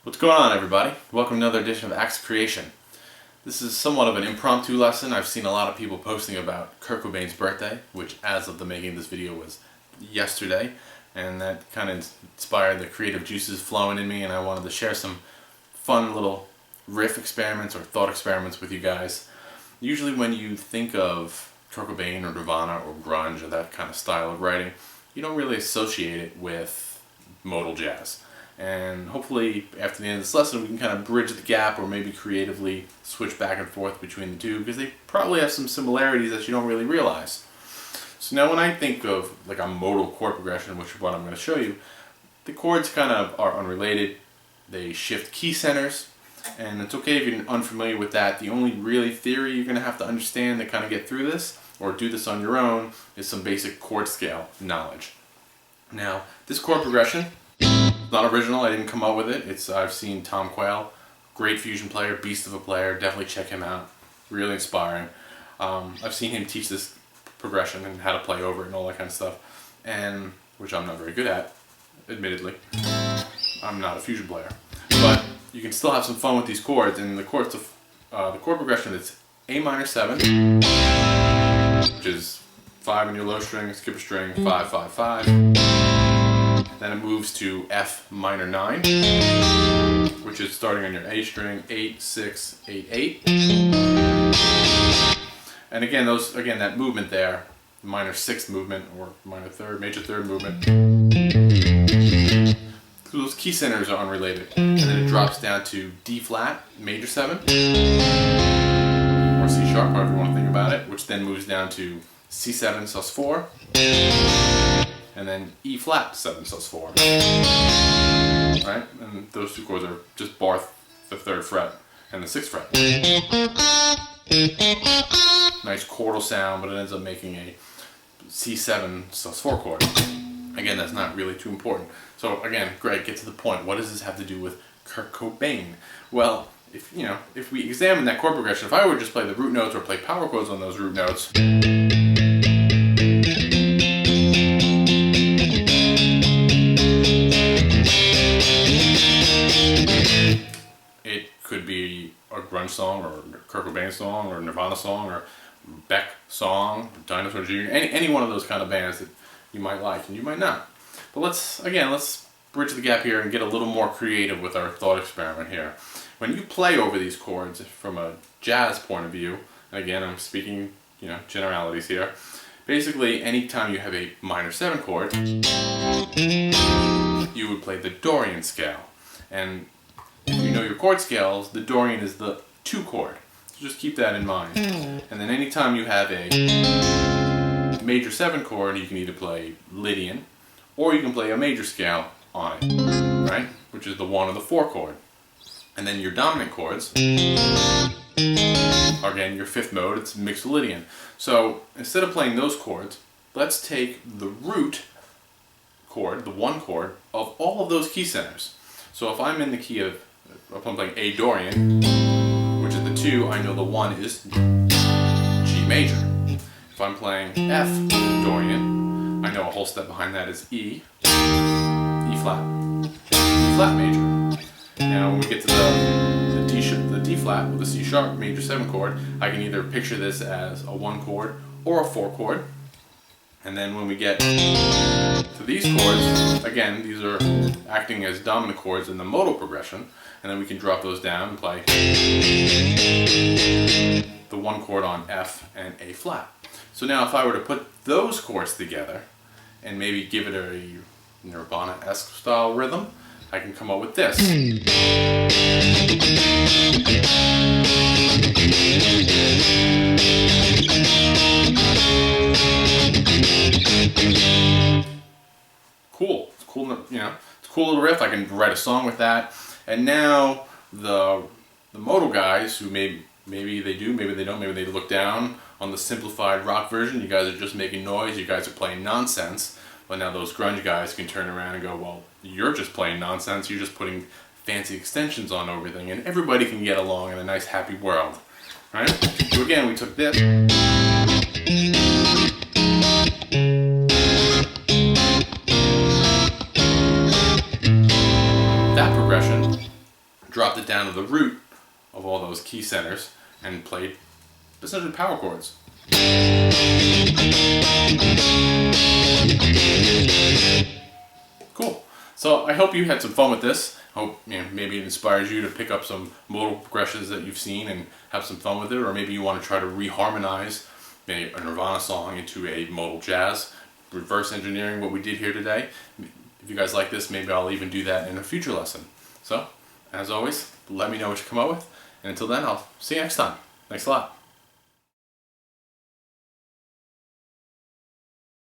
What's going on, everybody? Welcome to another edition of Acts of Creation. This is somewhat of an impromptu lesson. I've seen a lot of people posting about Kurt Cobain's birthday, which as of the making of this video was yesterday, and that kind of inspired the creative juices flowing in me, and I wanted to share some fun little riff experiments or thought experiments with you guys. Usually when you think of Kurt Cobain or Nirvana or grunge or that kind of style of writing, you don't really associate it with modal jazz. And hopefully after the end of this lesson we can kind of bridge the gap or maybe creatively switch back and forth between the two, because they probably have some similarities that you don't really realize. So now when I think of like a modal chord progression, which is what I'm going to show you, the chords kind of are unrelated. They shift key centers, and it's okay if you're unfamiliar with that. The only really theory you're going to have to understand to kind of get through this or do this on your own is some basic chord scale knowledge. Now this chord progression, not original, I didn't come up with it. I've seen Tom Quayle, great fusion player, beast of a player, definitely check him out, really inspiring. I've seen him teach this progression and how to play over it and all that kind of stuff, and which I'm not very good at, admittedly. I'm not a fusion player, but you can still have some fun with these chords. And the chord progression is A minor 7, which is 5 in your low string, skip a string, 5, 5, 5. Then it moves to F minor 9, which is starting on your A string, 8, 6, 8, 8. And again, that movement there, the minor 6th movement or minor 3rd, major 3rd movement, so those key centers are unrelated. And then it drops down to D flat, major 7, or C sharp, however you want to think about it, which then moves down to C7 sus4. And then E flat 7 sus4. Right? And those two chords are just bar the 3rd fret and the 6th fret. Nice chordal sound, but it ends up making a C7 sus4 chord. Again, that's not really too important. So again, Greg, get to the point. What does this have to do with Kurt Cobain? Well, if we examine that chord progression, if I were to just play the root notes or play power chords on those root notes, could be a grunge song or a Kurt Cobain song or a Nirvana song or Beck song, Dinosaur Jr., any one of those kind of bands that you might like and you might not. But let's bridge the gap here and get a little more creative with our thought experiment here. When you play over these chords from a jazz point of view, and again I'm speaking generalities here, basically anytime you have a minor 7 chord, you would play the Dorian scale. And if you know your chord scales, the Dorian is the 2 chord. So just keep that in mind. And then anytime you have a major 7 chord, you can either play Lydian or you can play a major scale on it, right? Which is the 1 or the 4 chord. And then your dominant chords are again your 5th mode, it's mixed Lydian. So instead of playing those chords, let's take the root chord, the 1 chord, of all of those key centers. So if I'm in the key of, if I'm playing A Dorian, which is the 2, I know the 1 is G major. If I'm playing F Dorian, I know a whole step behind that is E, E flat major. Now when we get to the D flat with the C sharp major 7 chord, I can either picture this as a 1 chord or a 4 chord. And then when we get to these chords, again, these are acting as dominant chords in the modal progression, and then we can drop those down and play the 1 chord on F and A flat. So now if I were to put those chords together and maybe give it a Nirvana-esque style rhythm, I can come up with this. Cool. It's cool, it's a cool little riff. I can write a song with that. And now the modal guys who maybe they do, maybe they don't, maybe they look down on the simplified rock version. You guys are just making noise, you guys are playing nonsense. But now those grunge guys can turn around and go, well, you're just playing nonsense, you're just putting fancy extensions on everything, and everybody can get along in a nice happy world. Right? So again, we took this. That progression dropped it down to the root of all those key centers and played essentially power chords. Cool. So I hope you had some fun with this. I hope maybe it inspires you to pick up some modal progressions that you've seen and have some fun with it, or maybe you want to try to reharmonize maybe a Nirvana song into a modal jazz, reverse engineering what we did here today. If you guys like this, maybe I'll even do that in a future lesson. So, as always, let me know what you come up with, and until then, I'll see you next time. Thanks a lot.